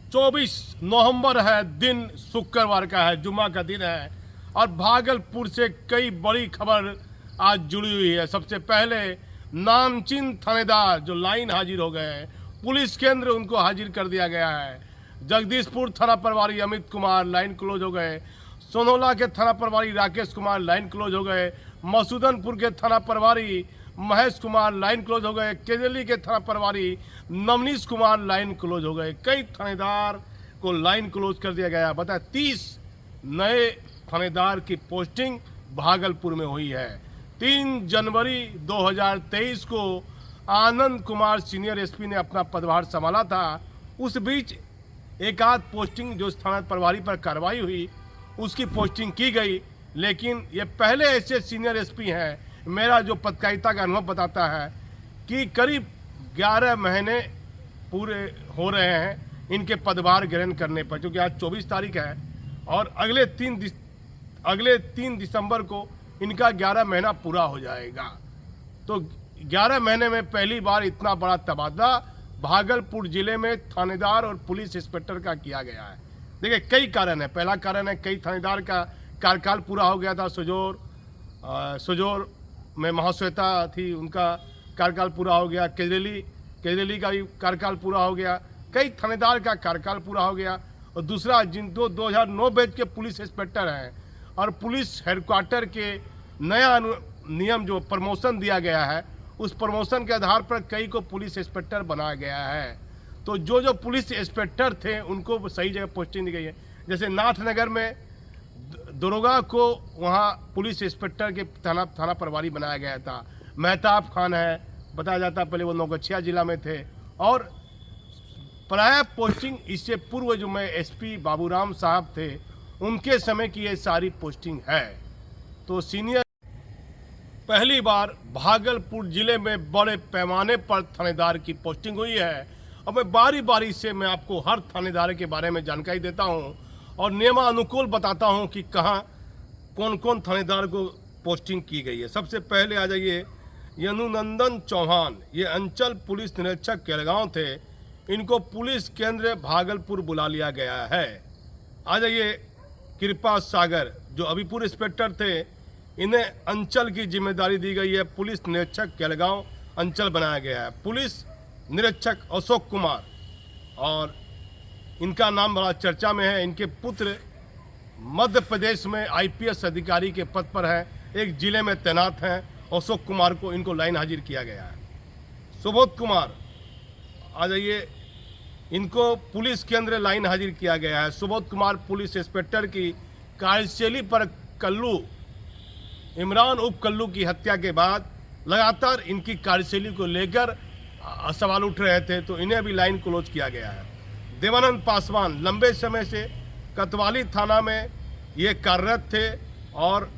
24 नवंबर है, दिन शुक्रवार का है, जुम्मा का दिन है। और भागलपुर से कई बड़ी खबर आज जुड़ी हुई है। सबसे पहले नामचीन थानेदार जो लाइन हाजिर हो गए हैं, पुलिस केंद्र उनको हाजिर कर दिया गया है। जगदीशपुर थाना प्रभारी अमित कुमार लाइन क्लोज हो गए। सोनौला के थाना प्रभारी राकेश कुमार लाइन क्लोज हो गए। मसूदनपुर के थाना प्रभारी महेश कुमार लाइन क्लोज हो गए। केजली के थाना प्रभारी नवनीश कुमार लाइन क्लोज हो गए। कई थानेदार को लाइन क्लोज कर दिया गया। बताए 30 नए थानेदार की पोस्टिंग भागलपुर में हुई है। 3 जनवरी 2023 को आनंद कुमार सीनियर एसपी ने अपना पदभार संभाला था। उस बीच एक आध पोस्टिंग जो थाना प्रभारी पर कार्रवाई हुई उसकी पोस्टिंग की गई, लेकिन ये पहले ऐसे सीनियर एसपी हैं, मेरा जो पत्रकारिता का अनुभव बताता है कि करीब 11 महीने पूरे हो रहे हैं इनके पदभार ग्रहण करने पर, क्योंकि आज 24 तारीख है और अगले 3 दिसंबर को इनका 11 महीना पूरा हो जाएगा। तो 11 महीने में पहली बार इतना बड़ा तबादला भागलपुर जिले में थानेदार और पुलिस इंस्पेक्टर का किया गया है। देखिए कई कारण है। पहला कारण है कई थानेदार का कार्यकाल पूरा हो गया था। सुजोर में महाश्वेता थी, उनका कार्यकाल पूरा हो गया। केजली का भी कार्यकाल पूरा हो गया। कई थानेदार का कार्यकाल पूरा हो गया। और दूसरा, जिन 2009 बैच के पुलिस इंस्पेक्टर हैं और पुलिस हेडक्वार्टर के नया नियम जो प्रमोशन दिया गया है, उस प्रमोशन के आधार पर कई को पुलिस इंस्पेक्टर बनाया गया है। तो जो पुलिस इंस्पेक्टर थे उनको सही जगह पोस्टिंग दी गई है। जैसे नाथनगर में दरोगा को वहाँ पुलिस इंस्पेक्टर के थाना प्रभारी बनाया गया था। मेहताब खान है, बताया जाता है पहले वो नौगछिया जिला में थे। और प्राय पोस्टिंग इससे पूर्व जो मैं एसपी बाबूराम साहब थे उनके समय की ये सारी पोस्टिंग है। तो सीनियर पहली बार भागलपुर जिले में बड़े पैमाने पर थानेदार की पोस्टिंग हुई है। और मैं बारी बारी से मैं आपको हर थानेदार के बारे में जानकारी देता हूं और नियमानुकूल बताता हूं कि कहां कौन कौन थानेदार को पोस्टिंग की गई है। सबसे पहले आ जाइए यनुनंदन चौहान, ये अंचल पुलिस निरीक्षक केलगांव थे। इनको पुलिस केंद्र भागलपुर बुला लिया गया है। आ जाइए कृपा सागर, जो अभिपुर इंस्पेक्टर थे, इन्हें अंचल की जिम्मेदारी दी गई है। पुलिस निरीक्षक केलगांव अंचल बनाया गया है। पुलिस निरीक्षक अशोक कुमार, और इनका नाम बड़ा चर्चा में है। इनके पुत्र मध्य प्रदेश में आईपीएस अधिकारी के पद पर हैं, एक जिले में तैनात हैं। अशोक कुमार को इनको लाइन हाजिर किया गया है। सुबोध कुमार, आ जाइए, इनको पुलिस केंद्र लाइन हाजिर किया गया है। सुबोध कुमार पुलिस इंस्पेक्टर की कार्यशैली पर कल्लू इमरान उप कल्लू की हत्या के बाद लगातार इनकी कार्यशैली को लेकर सवाल उठ रहे थे, तो इन्हें भी लाइन क्लोज किया गया है। देवानंद पासवान लंबे समय से कोतवाली थाना में ये कार्यरत थे और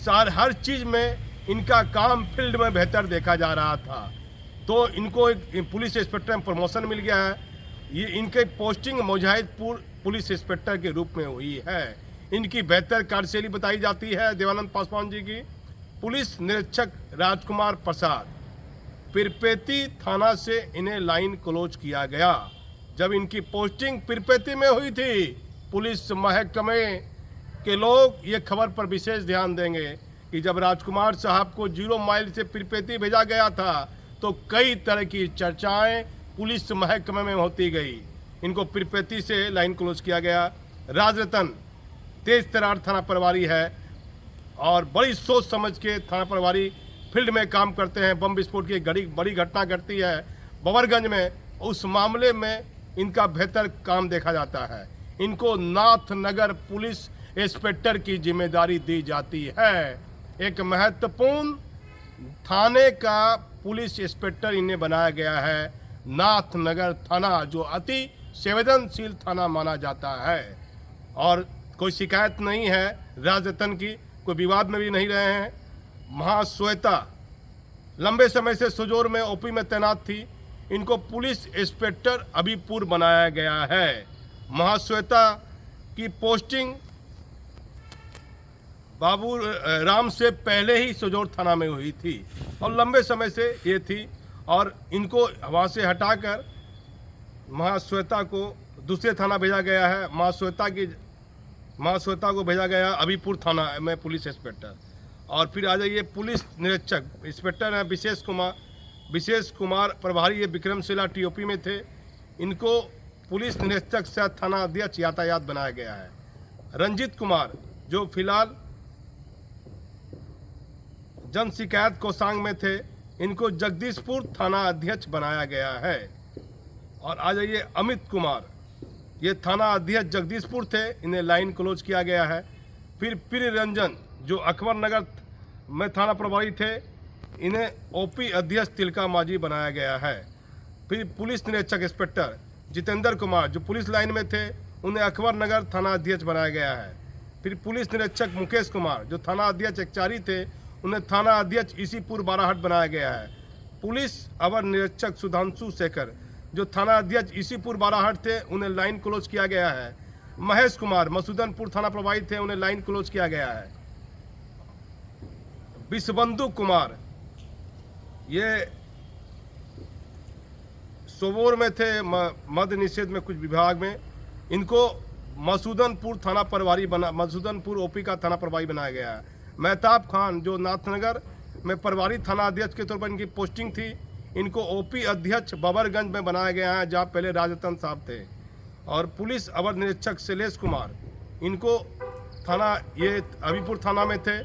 हर चीज़ में इनका काम फील्ड में बेहतर देखा जा रहा था, तो इनको एक पुलिस इंस्पेक्टर में प्रमोशन मिल गया है। ये इनके पोस्टिंग मुजाहिदपुर पुलिस इंस्पेक्टर के रूप में हुई है। इनकी बेहतर कार्यशैली बताई जाती है देवानंद पासवान जी की। पुलिस निरीक्षक राजकुमार प्रसाद, पिरपेती थाना से इन्हें लाइन क्लोज किया गया। जब इनकी पोस्टिंग पिरपेती में हुई थी, पुलिस महकमे के लोग ये खबर पर विशेष ध्यान देंगे कि जब राजकुमार साहब को 0 माइल से पिरपेती भेजा गया था तो कई तरह की चर्चाएं पुलिस महकमे में होती गई। इनको पिरपेती से लाइन क्लोज किया गया। राजरतन तेज तरार थाना प्रभारी है और बड़ी सोच समझ के थाना प्रभारी फील्ड में काम करते हैं। बम विस्फोट की बड़ी घटना घटती है बबरगंज में, उस मामले में इनका बेहतर काम देखा जाता है। इनको नाथनगर पुलिस इंस्पेक्टर की जिम्मेदारी दी जाती है। एक महत्वपूर्ण थाने का पुलिस इंस्पेक्टर इन्हें बनाया गया है। नाथनगर थाना जो अति संवेदनशील थाना माना जाता है और कोई शिकायत नहीं है राजरतन की, कोई विवाद में भी नहीं रहे हैं। महाश्वेता लंबे समय से सुजोर में ओपी में तैनात थी। इनको पुलिस इंस्पेक्टर अभिपुर बनाया गया है। महाश्वेता की पोस्टिंग बाबू राम से पहले ही सुजोर थाना में हुई थी और लंबे समय से ये थी, और इनको वहाँ से हटाकर महाश्वेता को दूसरे थाना भेजा गया है। महाश्वेता को भेजा गया अभीपुर थाना में पुलिस इंस्पेक्टर। और फिर आ जाइए पुलिस निरीक्षक इंस्पेक्टर हैं विशेष कुमार प्रभारी, ये विक्रमशिला टीओपी में थे। इनको पुलिस निरीक्षक से थाना अध्यक्ष यातायात बनाया गया है। रंजीत कुमार जो फिलहाल जन शिकायत कोषांग में थे, इनको जगदीशपुर थाना अध्यक्ष बनाया गया है। और आ जाइए अमित कुमार, ये थाना अध्यक्ष जगदीशपुर थे, इन्हें लाइन क्लोज किया गया है। फिर प्रिय रंजन जो अकबर नगर में थाना प्रभारी थे, इन्हें ओपी अध्यक्ष तिलका मांझी बनाया गया है। फिर पुलिस निरीक्षक इंस्पेक्टर जितेंद्र कुमार जो पुलिस लाइन में थे, उन्हें अकबर नगर थाना अध्यक्ष बनाया गया है। फिर पुलिस निरीक्षक मुकेश कुमार जो थाना अध्यक्ष एकचारी थे, उन्हें थाना अध्यक्ष इसीपुर बाराहट बनाया गया है। पुलिस अवर निरीक्षक सुधांशु शेखर जो थाना अध्यक्ष इसीपुर बाराहट थे, उन्हें लाइन क्लोज किया गया है। महेश कुमार मसूदनपुर थाना प्रभारी थे, उन्हें लाइन क्लोज किया गया है। विश्वबंधु कुमार ये सोबोर में थे, मद्य निषेध में कुछ विभाग में, इनको मसूदनपुर थाना प्रभारी मसूदनपुर ओपी का थाना प्रभारी बनाया गया है। महताब खान जो नाथनगर में प्रभारी थाना अध्यक्ष के तौर पर इनकी पोस्टिंग थी, इनको ओपी अध्यक्ष बबरगंज में बनाया गया है, जहाँ पहले राजरतन साहब थे। और पुलिस अवर निरीक्षक शैलेश कुमार, इनको थाना ये अभीपुर थाना में थे,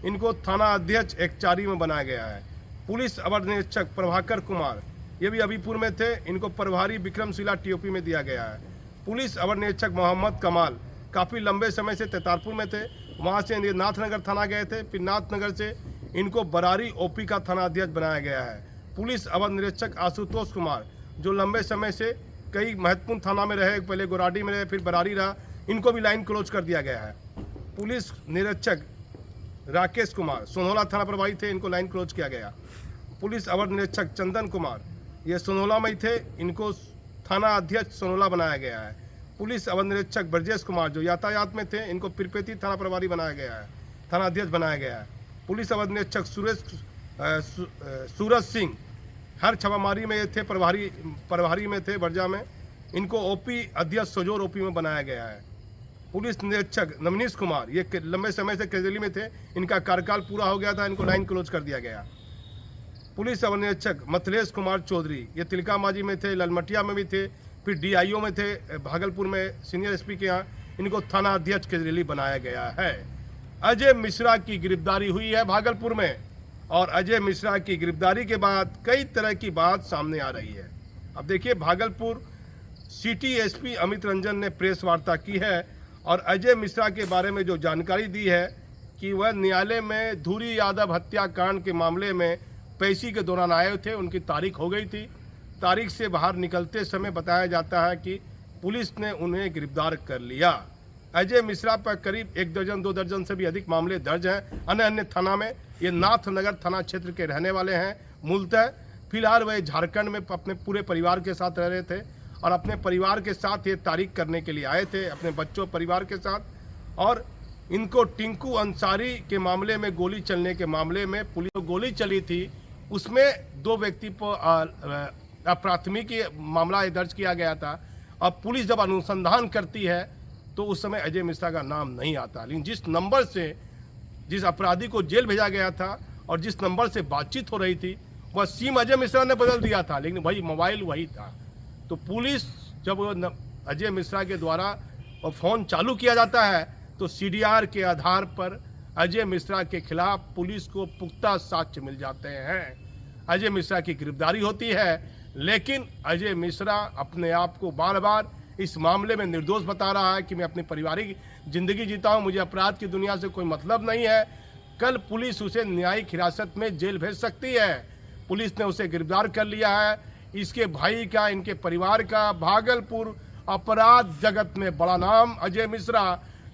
इनको थाना अध्यक्ष एकचारी में बनाया गया है। पुलिस अवर निरीक्षक प्रभाकर कुमार, ये भी अभीपुर में थे, इनको प्रभारी विक्रमशिला टीओपी में दिया गया है। पुलिस अवर निरीक्षक मोहम्मद कमाल काफ़ी लंबे समय से तेतारपुर में थे, वहाँ से ये नाथनगर थाना गए थे, फिर नाथनगर से इनको बरारी ओपी का थाना अध्यक्ष बनाया गया है। पुलिस अवर निरीक्षक आशुतोष कुमार जो लंबे समय से कई महत्वपूर्ण थाना में रहे, पहले गोराडी में रहे, फिर बरारी रहा, इनको भी लाइन क्लोज कर दिया गया है। पुलिस निरीक्षक राकेश कुमार सोनौला थाना प्रभारी थे, इनको लाइन क्लोज किया गया। पुलिस अवर निरीक्षक चंदन कुमार ये सोनौला में ही थे, इनको थाना अध्यक्ष सोनौला बनाया गया है। पुलिस अवर निरीक्षक ब्रजेश कुमार जो यातायात में थे, इनको पिरपेती थाना प्रभारी बनाया गया है, थाना अध्यक्ष बनाया गया है। पुलिस अवर निरीक्षक सूरज सिंह हर छापामारी में थे, प्रभारी में थे बरजा में, इनको ओपी अध्यक्ष सोजोर ओपी में बनाया गया है। पुलिस निरीक्षक नवनीश कुमार ये लंबे समय से कैदेली में थे, इनका कार्यकाल पूरा हो गया था, इनको लाइन क्लोज कर दिया गया। पुलिस अवर निरीक्षक मथलेश कुमार चौधरी ये तिलका मांझी में थे, ललमटिया में भी थे, फिर डीआईओ में थे भागलपुर में सीनियर एसपी के यहाँ, इनको थाना अध्यक्ष कैदेली बनाया गया है। अजय मिश्रा की गिरफ्तारी हुई है भागलपुर में, और अजय मिश्रा की गिरफ्तारी के बाद कई तरह की बात सामने आ रही है। अब देखिए, भागलपुर सिटी एसपी अमित रंजन ने प्रेस वार्ता की है और अजय मिश्रा के बारे में जो जानकारी दी है कि वह न्यायालय में धुरी यादव हत्याकांड के मामले में पेशी के दौरान आए थे, उनकी तारीख हो गई थी। तारीख से बाहर निकलते समय बताया जाता है कि पुलिस ने उन्हें गिरफ्तार कर लिया। अजय मिश्रा पर करीब 1 दर्जन 2 दर्जन से भी अधिक मामले दर्ज हैं अन्य थाना में। ये नाथनगर थाना क्षेत्र के रहने वाले हैं मूलतः। फिलहाल वह झारखंड में अपने पूरे परिवार के साथ रह रहे थे और अपने परिवार के साथ ये तारीख करने के लिए आए थे, अपने बच्चों परिवार के साथ। और इनको टिंकू अंसारी के मामले में गोली चलने के मामले में पुलिस को गोली चली थी, उसमें 2 व्यक्ति पर प्राथमिकी मामला दर्ज किया गया था। अब पुलिस जब अनुसंधान करती है तो उस समय अजय मिश्रा का नाम नहीं आता, लेकिन जिस नंबर से जिस अपराधी को जेल भेजा गया था और जिस नंबर से बातचीत हो रही थी, वह सिम अजय मिश्रा ने बदल दिया था, लेकिन वही मोबाइल वही था। तो पुलिस जब अजय मिश्रा के द्वारा वो फ़ोन चालू किया जाता है तो सीडीआर के आधार पर अजय मिश्रा के खिलाफ पुलिस को पुख्ता साक्ष्य मिल जाते हैं। अजय मिश्रा की गिरफ्तारी होती है, लेकिन अजय मिश्रा अपने आप को बार बार इस मामले में निर्दोष बता रहा है कि मैं अपनी पारिवारिक जिंदगी जीता हूं, मुझे अपराध की दुनिया से कोई मतलब नहीं है। कल पुलिस उसे न्यायिक हिरासत में जेल भेज सकती है। पुलिस ने उसे गिरफ्तार कर लिया है। इसके भाई का, इनके परिवार का, भागलपुर अपराध जगत में बड़ा नाम अजय मिश्रा।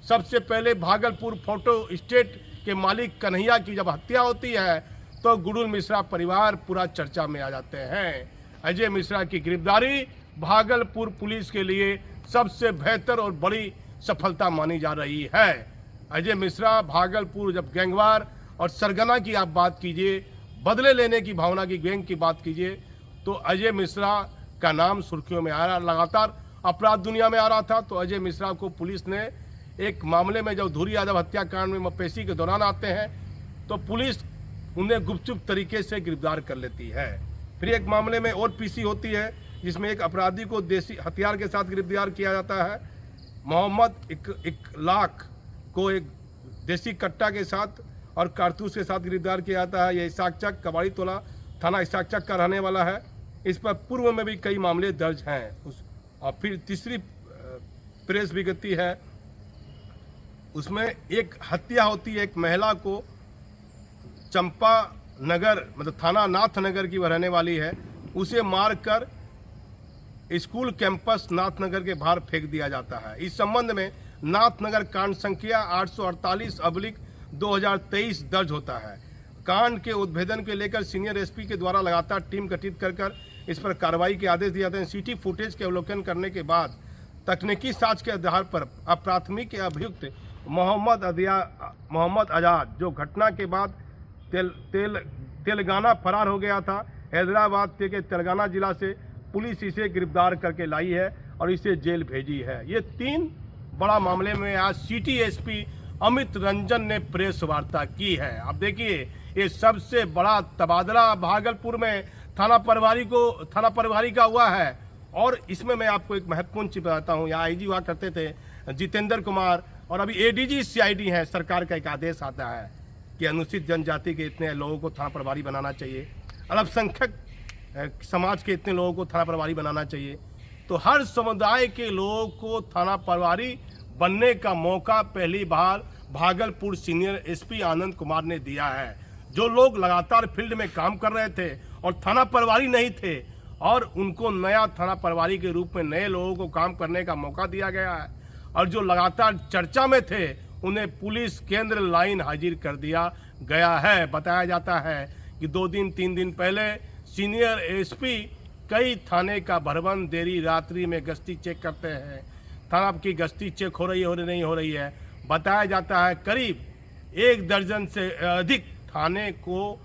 सबसे पहले भागलपुर फोटो स्टेट के मालिक कन्हैया की जब हत्या होती है तो गुडुल मिश्रा परिवार पूरा चर्चा में आ जाते हैं। अजय मिश्रा की गिरफ्तारी भागलपुर पुलिस के लिए सबसे बेहतर और बड़ी सफलता मानी जा रही है। अजय मिश्रा भागलपुर जब गैंगवार और सरगना की आप बात कीजिए, बदले लेने की भावना की गैंग की बात कीजिए, तो अजय मिश्रा का नाम सुर्खियों में आ रहा, लगातार अपराध दुनिया में आ रहा था। तो अजय मिश्रा को पुलिस ने एक मामले में, जब धुरी यादव हत्याकांड में मपेशी के दौरान आते हैं तो पुलिस उन्हें गुपचुप तरीके से गिरफ्तार कर लेती है। फिर एक मामले में और पीसी होती है जिसमें एक अपराधी को देसी हथियार के साथ गिरफ्तार किया जाता है। मोहम्मद इकलाक को एक देसी कट्टा के साथ और कारतूस के साथ गिरफ्तार किया जाता है। यह इसाकचक कबाड़ी टोला थाना इसाकचक का रहने वाला है। इस पर पूर्व में भी कई मामले दर्ज हैं। और फिर तीसरी प्रेस विज्ञप्ति है, उसमें एक हत्या होती है। एक महिला को चंपा नगर, मतलब थाना नाथनगर की वह रहने वाली है, उसे मारकर स्कूल कैंपस नाथनगर के बाहर फेंक दिया जाता है। इस संबंध में नाथनगर कांड संख्या 848/2023 दर्ज होता है। कांड के उद्भेदन के लेकर सीनियर एसपी के द्वारा लगातार टीम गठित कर इस पर कार्रवाई के आदेश दिए जाते हैं। सीटी फुटेज के अवलोकन करने के बाद तकनीकी साक्ष्य के आधार पर प्राथमिक अभियुक्त मोहम्मद आजाद, जो घटना के बाद तेलंगाना फरार हो गया था, हैदराबाद के तेलंगाना जिला से पुलिस इसे गिरफ्तार करके लाई है और इसे जेल भेजी है। ये 3 बड़ा मामले में आज सिटी एसपी अमित रंजन ने प्रेस वार्ता की है। अब देखिए, ये सबसे बड़ा तबादला भागलपुर में थाना प्रभारी का हुआ है। और इसमें मैं आपको एक महत्वपूर्ण चीज बताता हूँ। यहाँ आईजी हुआ करते थे जितेंद्र कुमार, और अभी एडीजी सीआईडी है। सरकार का एक आदेश आता है कि अनुसूचित जनजाति के इतने लोगों को थाना प्रभारी बनाना चाहिए, अल्पसंख्यक समाज के इतने लोगों को थाना प्रभारी बनाना चाहिए। तो हर समुदाय के लोगों को थाना प्रभारी बनने का मौका पहली बार भागलपुर सीनियर एसपी आनंद कुमार ने दिया है। जो लोग लगातार फील्ड में काम कर रहे थे और थाना प्रभारी नहीं थे, और उनको नया थाना प्रभारी के रूप में नए लोगों को काम करने का मौका दिया गया है। और जो लगातार चर्चा में थे, उन्हें पुलिस केंद्र लाइन हाजिर कर दिया गया है। बताया जाता है कि 2-3 दिन पहले सीनियर एसपी कई थाने का भरवन देरी रात्रि में गश्ती चेक करते हैं। थाना की गश्ती चेक हो रही है और नहीं हो रही है। बताया जाता है करीब 1 दर्जन से अधिक थाने को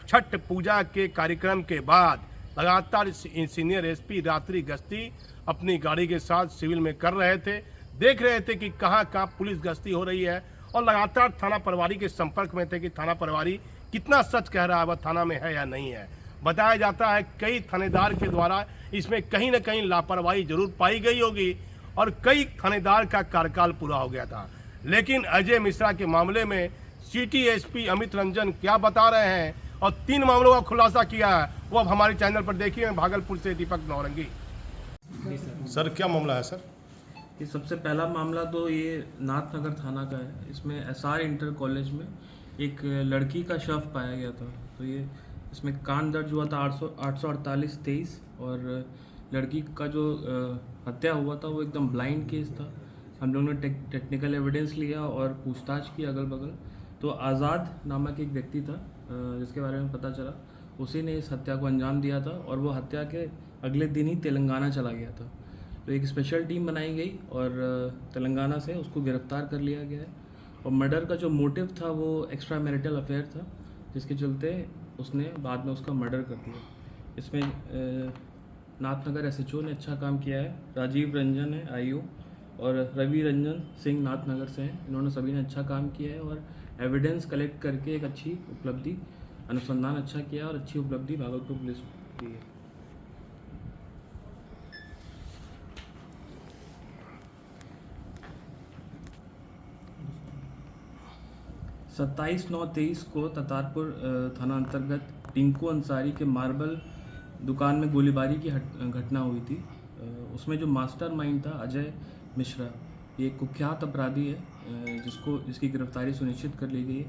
छठ पूजा के कार्यक्रम के बाद लगातार सीनियर एसपी रात्रि गश्ती अपनी गाड़ी के साथ सिविल में कर रहे थे, देख रहे थे कि कहाँ कहाँ पुलिस गश्ती हो रही है, और लगातार थाना प्रभारी के संपर्क में थे कि थाना प्रभारी कितना सच कह रहा है, वह थाना में है या नहीं है। बताया जाता है कई थानेदार के द्वारा इसमें कहीं न कहीं लापरवाही जरूर पाई गई होगी और कई थानेदार का कार्यकाल पूरा हो गया था। लेकिन अजय मिश्रा के मामले में सिटी एसपी अमित रंजन क्या बता रहे हैं और 3 मामलों का खुलासा किया है, वो अब हमारे चैनल पर देखिए। मैं भागलपुर से दीपक नौरंगी। सर क्या मामला है सर? ये सबसे पहला मामला तो ये नाथनगर थाना का है। इसमें एसआर इंटर कॉलेज में एक लड़की का शव पाया गया था। तो ये इसमें कांड दर्ज हुआ था 848/23, और लड़की का जो हत्या हुआ था वो एकदम ब्लाइंड केस था। हम लोगों ने टेक्निकल एविडेंस लिया और पूछताछ की अगल बगल। तो आज़ाद नामक एक व्यक्ति था जिसके बारे में पता चला, उसी ने इस हत्या को अंजाम दिया था और वो हत्या के अगले दिन ही तेलंगाना चला गया था। तो एक स्पेशल टीम बनाई गई और तेलंगाना से उसको गिरफ्तार कर लिया गया है। और मर्डर का जो मोटिव था वो एक्स्ट्रा मैरिटल अफेयर था, जिसके चलते उसने बाद में उसका मर्डर कर दिया। इसमें नाथनगर एसएचओ ने अच्छा काम किया है। राजीव रंजन है आईओ, और रवि रंजन सिंह नाथनगर से हैं। इन्होंने सभी ने अच्छा काम किया है और एविडेंस कलेक्ट करके एक अच्छी उपलब्धि, अनुसंधान अच्छा किया और अच्छी उपलब्धि भागलपुर पुलिस की है। 27/9/23 को ततारपुर थाना अंतर्गत टिंकू अंसारी के मार्बल दुकान में गोलीबारी की घटना हुई थी। उसमें जो मास्टरमाइंड था अजय मिश्रा, ये कुख्यात अपराधी है जिसकी गिरफ्तारी सुनिश्चित कर ली गई है।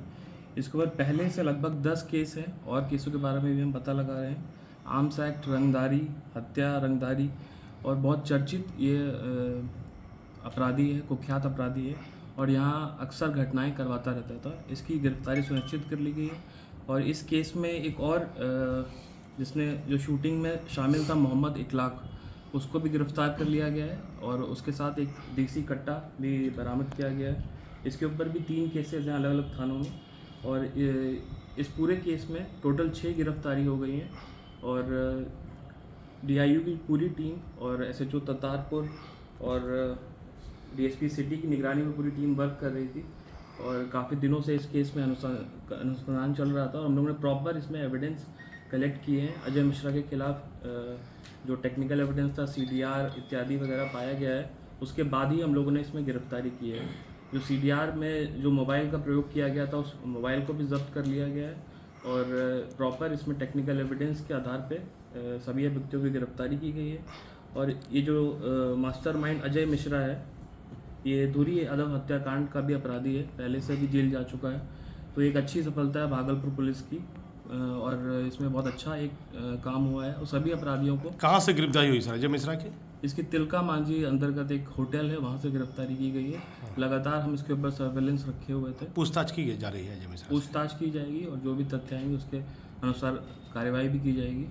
इसके बाद पहले से लगभग 10 केस हैं और केसों के बारे में भी हम पता लगा रहे हैं। आर्म्स एक्ट, रंगदारी, हत्या, रंगदारी, और बहुत चर्चित ये अपराधी है, कुख्यात अपराधी है और यहाँ अक्सर घटनाएं करवाता रहता था। इसकी गिरफ्तारी सुनिश्चित कर ली गई है। और इस केस में एक और जिसने जो शूटिंग में शामिल था मोहम्मद इकलाक, उसको भी गिरफ्तार कर लिया गया है और उसके साथ एक देसी कट्टा भी बरामद किया गया है। इसके ऊपर भी 3 केसेज हैं अलग अलग थानों में, और इस पूरे केस में टोटल 6 गिरफ्तारी हो गई हैं और DIU की पूरी टीम और SHO ततारपुर और DSP सिटी की निगरानी में पूरी टीम वर्क कर रही थी और काफ़ी दिनों से इस केस में अनुसंधान चल रहा था और हम लोगों ने प्रॉपर इसमें एविडेंस कलेक्ट किए हैं। अजय मिश्रा के खिलाफ जो टेक्निकल एविडेंस था, CDR इत्यादि वगैरह पाया गया है, उसके बाद ही हम लोगों ने इसमें गिरफ्तारी की है। जो CDR में जो मोबाइल का प्रयोग किया गया था, उस मोबाइल को भी जब्त कर लिया गया है और प्रॉपर इसमें टेक्निकल एविडेंस के आधार पे सभी अभियुक्तों की गिरफ्तारी की गई है। और ये जो मास्टरमाइंड अजय मिश्रा है, ये धुरी अदब हत्याकांड का भी अपराधी है, पहले से भी जेल जा चुका है। तो एक अच्छी सफलता है भागलपुर पुलिस की और इसमें बहुत अच्छा एक काम हुआ है और सभी अपराधियों को। कहाँ से गिरफ्तारी हुई सर अजय मिश्रा की? इसकी तिलका मांझी अंतर्गत एक होटल है, वहाँ से गिरफ्तारी की गई है। लगातार हम इसके ऊपर सर्वेलेंस रखे हुए थे। पूछताछ की जा रही है अजय मिश्रा से? पूछताछ की जाएगी और जो भी तथ्य आएंगे उसके अनुसार कार्यवाही भी की जाएगी।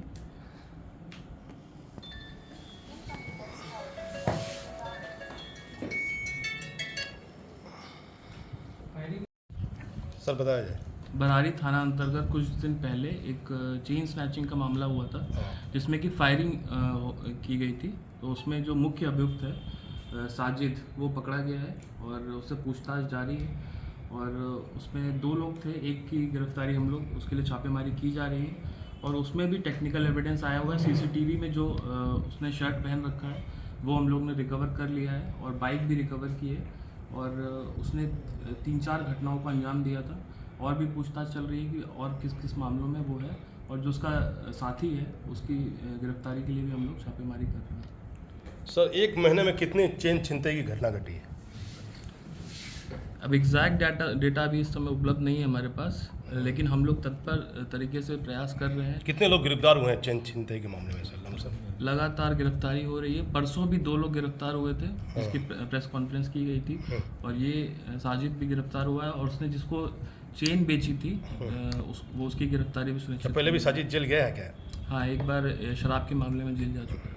सर बताया जाए। बरारी थाना अंतर्गत कुछ दिन पहले एक चेन स्नैचिंग का मामला हुआ था जिसमें कि फायरिंग की गई थी। तो उसमें जो मुख्य अभियुक्त है साजिद, वो पकड़ा गया है और उससे पूछताछ जारी है और उसमें 2 लोग थे, एक की गिरफ्तारी हम लोग उसके लिए छापेमारी की जा रही है और उसमें भी टेक्निकल एविडेंस आया हुआ है। CCTV में जो उसने शर्ट पहन रखा है वो हम लोग ने रिकवर कर लिया है और बाइक भी रिकवर की है और उसने 3-4 घटनाओं को अंजाम दिया था और भी पूछताछ चल रही है कि और किस किस मामलों में वो है और जो उसका साथी है उसकी गिरफ्तारी के लिए भी हम लोग छापेमारी कर रहे हैं। सर 1 महीने में कितनी चेन छिनतई की घटना घटी है? अब एग्जैक्ट डेटा अभी इस समय उपलब्ध नहीं है हमारे पास, लेकिन हम लोग तत्पर तरीके से प्रयास कर रहे हैं। कितने लोग गिरफ्तार हुए हैं चेन छिनतई के मामले में सर? लगातार गिरफ्तारी हो रही है। परसों भी 2 लोग गिरफ्तार हुए थे, जिसकी प्रेस कॉन्फ्रेंस की गई थी और ये साजिद भी गिरफ्तार हुआ है और उसने जिसको चेन बेची थी वो उसकी गिरफ्तारी भी सुनिश्चित। पहले भी साजिद जेल गया है क्या? हाँ, एक बार शराब के मामले में जेल जा चुका है।